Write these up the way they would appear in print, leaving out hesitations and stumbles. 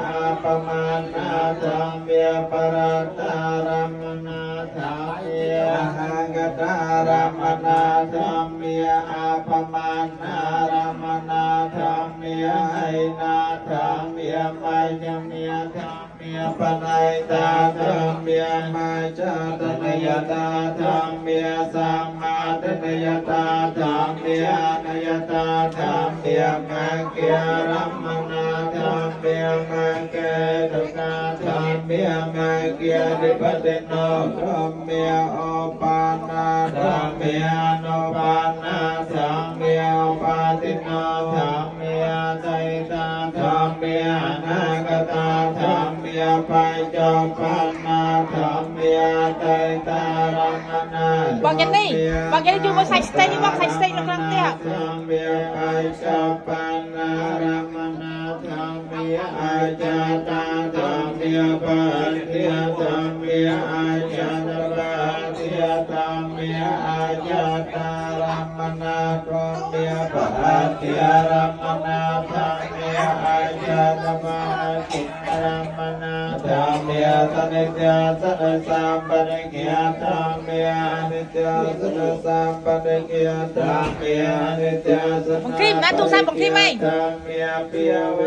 อาปมานาธัมเมียปรัตตารมนาธัมเมียหังกตารมนาธัมเมียอาปมานา ธรรมเมียไอนาธรรมเมียมัจจเมียธรรมเมียปนัยตาธรรมเมียมาจาตนยตาธรรมเมียสัมมาตนยตาธรรมเมียนยตาธรรมเมียมังเกียรัมมนาธรรมเมียมังเกตุนาธรรมเมียมังเกียดิปติโนธรรมเมียโอปานาธรรมเมียโนปานาธรรมเมียโอปาติโนธรรมเมียไตตาธรรมเมียอนาคตาธรรมเมียปัญจปันนาธรรมเมียไตตารัมนา Bang Yan ni, Bang Yan cuma side stay ni bang side stay lang dia. ธรรมเมียปัญจปันนารัมนาธรรมเมียอาจาตาธรรมเมียปัญเทียธรรมเมียอาจาตปัญเทียธรรมเมียอาจาตารัมนาธรรมเมียปัญเทียรัมนาธรรมเมียอาจาตปัญกิรัมนาธรรมเมียสนิจสนสัมปนิเกียธรรมเมียอนิจจสนสัมปนิเกียธรรมเมียอนิจจสน Bang Krim, tu saya Bang Krim mai. ธรรมเมียปิยเว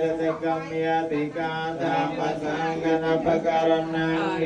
ทติกรรมเมียติกาธรรมสังฆนาภการนัง